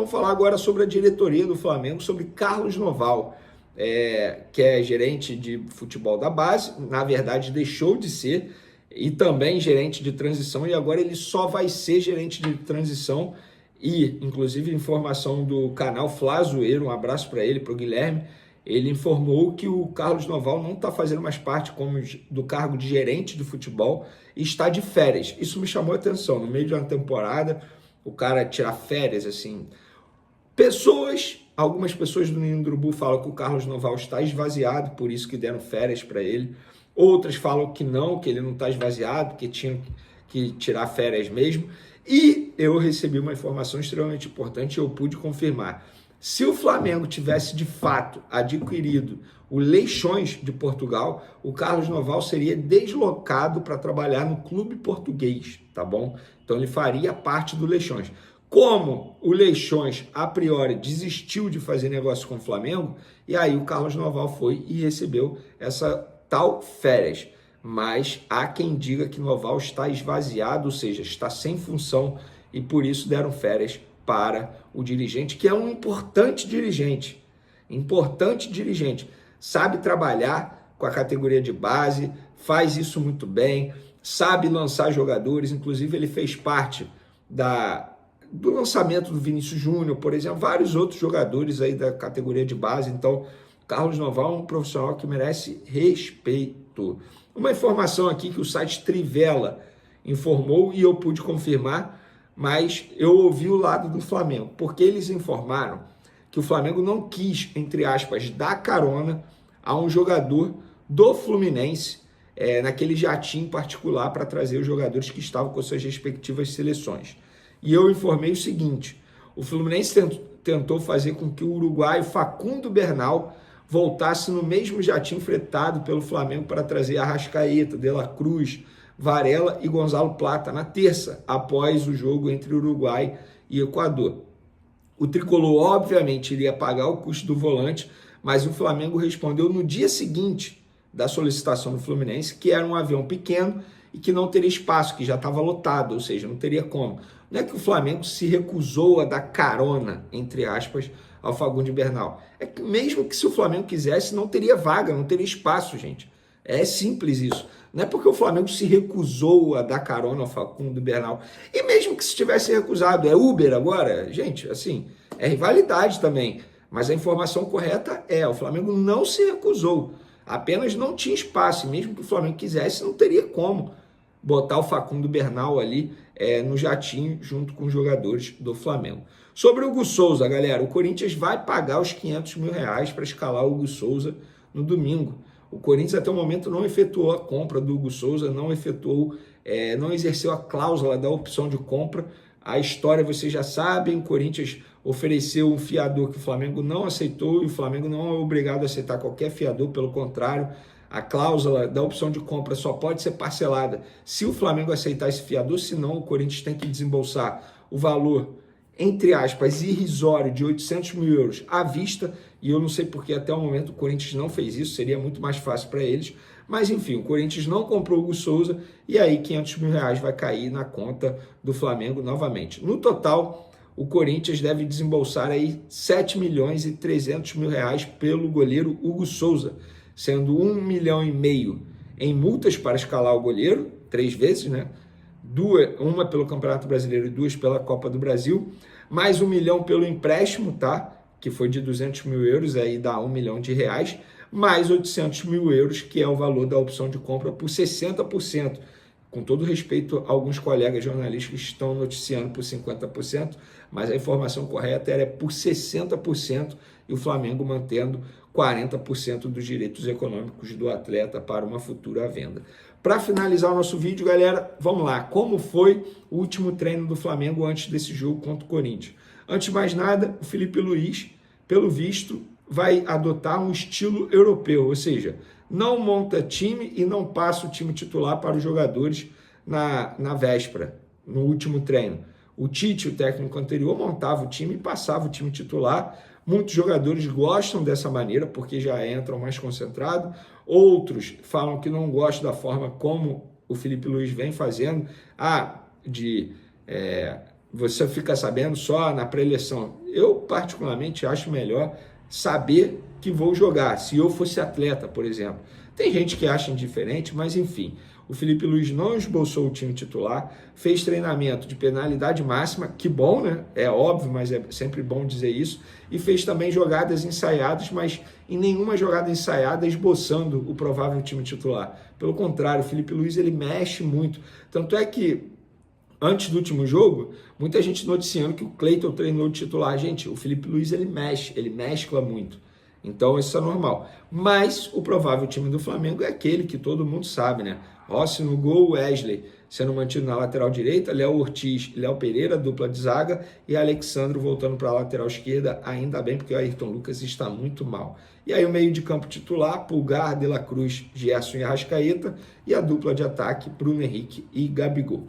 vamos falar agora sobre a diretoria do Flamengo, sobre Carlos Noval, que é gerente de futebol da base, na verdade deixou de ser, e também gerente de transição, e agora ele só vai ser gerente de transição. E, inclusive, informação do canal Flazoeiro, um abraço para ele, para o Guilherme, ele informou que o Carlos Noval não está fazendo mais parte do cargo de gerente de futebol e está de férias. Isso me chamou a atenção, no meio de uma temporada, o cara tirar férias, assim. Algumas pessoas do Ninho do Urubu falam que o Carlos Noval está esvaziado, por isso que deram férias para ele. Outras falam que não, que ele não está esvaziado, que tinha que tirar férias mesmo. E eu recebi uma informação extremamente importante e eu pude confirmar. Se o Flamengo tivesse de fato adquirido o Leixões de Portugal, o Carlos Noval seria deslocado para trabalhar no clube português, tá bom? Então ele faria parte do Leixões. Como o Leixões, a priori, desistiu de fazer negócio com o Flamengo, e aí o Carlos Noval foi e recebeu essa tal férias. Mas há quem diga que Noval está esvaziado, ou seja, está sem função, e por isso deram férias para o dirigente, que é um importante dirigente, sabe trabalhar com a categoria de base, faz isso muito bem, sabe lançar jogadores, inclusive ele fez parte do lançamento do Vinícius Júnior, por exemplo, vários outros jogadores aí da categoria de base. Então, Carlos Noval é um profissional que merece respeito. Uma informação aqui que o site Trivela informou e eu pude confirmar, mas eu ouvi o lado do Flamengo, porque eles informaram que o Flamengo não quis, entre aspas, dar carona a um jogador do Fluminense, naquele jatinho particular para trazer os jogadores que estavam com suas respectivas seleções. E eu informei o seguinte: o Fluminense tentou fazer com que o uruguaio Facundo Bernal voltasse no mesmo jatinho fretado pelo Flamengo para trazer Arrascaeta, De La Cruz, Varela e Gonzalo Plata na terça, após o jogo entre Uruguai e Equador. O tricolor, obviamente, iria pagar o custo do volante, mas o Flamengo respondeu no dia seguinte da solicitação do Fluminense que era um avião pequeno e que não teria espaço, que já estava lotado, ou seja, não teria como. Não é que o Flamengo se recusou a dar carona, entre aspas, ao Facundo Bernal. É que mesmo que se o Flamengo quisesse, não teria vaga, não teria espaço, gente. É simples isso. Não é porque o Flamengo se recusou a dar carona ao Facundo Bernal. E mesmo que se tivesse recusado, é Uber agora? Gente, assim, é rivalidade também. Mas a informação correta o Flamengo não se recusou. Apenas não tinha espaço. E mesmo que o Flamengo quisesse, não teria como botar o Facundo Bernal ali no jatinho junto com os jogadores do Flamengo. Sobre o Hugo Souza, galera, o Corinthians vai pagar os R$500 mil para escalar o Hugo Souza no domingo. O Corinthians até o momento não efetuou a compra do Hugo Souza, não exerceu a cláusula da opção de compra. A história vocês já sabem, o Corinthians ofereceu um fiador que o Flamengo não aceitou e o Flamengo não é obrigado a aceitar qualquer fiador, pelo contrário, a cláusula da opção de compra só pode ser parcelada se o Flamengo aceitar esse fiador, senão o Corinthians tem que desembolsar o valor, entre aspas, irrisório de R$800 mil à vista, e eu não sei porque até o momento o Corinthians não fez isso, seria muito mais fácil para eles, mas enfim, o Corinthians não comprou o Hugo Souza, e aí R$500 mil vai cair na conta do Flamengo novamente. No total, o Corinthians deve desembolsar aí R$7,3 milhões pelo goleiro Hugo Souza, sendo R$1,5 milhão em multas para escalar o goleiro, 3 vezes, né? Uma pelo Campeonato Brasileiro e 2 pela Copa do Brasil, mais R$1 milhão pelo empréstimo, tá? Que foi de R$200 mil, aí dá R$1 milhão, mais R$800 mil, que é o valor da opção de compra por 60%. Com todo respeito a alguns colegas jornalistas que estão noticiando por 50%, mas a informação correta era por 60% e o Flamengo mantendo 40% dos direitos econômicos do atleta para uma futura venda. Para finalizar o nosso vídeo, galera, vamos lá. Como foi o último treino do Flamengo antes desse jogo contra o Corinthians? Antes de mais nada, o Felipe Luiz, pelo visto, vai adotar um estilo europeu, ou seja, não monta time e não passa o time titular para os jogadores na véspera, no último treino. O Tite, o técnico anterior, montava o time e passava o time titular. Muitos jogadores gostam dessa maneira porque já entram mais concentrados. Outros falam que não gostam da forma como o Felipe Luiz vem fazendo. Você fica sabendo só na pré-eleição. Eu, particularmente, acho melhor saber que vou jogar, se eu fosse atleta, por exemplo. Tem gente que acha indiferente, mas enfim. O Felipe Luiz não esboçou o time titular, fez treinamento de penalidade máxima, que bom, né? É óbvio, mas é sempre bom dizer isso. E fez também jogadas ensaiadas, mas em nenhuma jogada ensaiada esboçando o provável time titular. Pelo contrário, o Felipe Luiz ele mexe muito. Tanto é que antes do último jogo, muita gente noticiando que o Cleiton treinou de titular. Gente, o Felipe Luiz ele mexe, ele mescla muito. Então isso é normal. Mas o provável time do Flamengo é aquele que todo mundo sabe, né? Rossi no gol, Wesley sendo mantido na lateral direita, Léo Ortiz, Léo Pereira, dupla de zaga, e Alexandro voltando para a lateral esquerda, ainda bem, porque o Ayrton Lucas está muito mal. E aí o meio de campo titular, Pulgar, De La Cruz, Gerson e Arrascaeta, e a dupla de ataque, Bruno Henrique e Gabigol.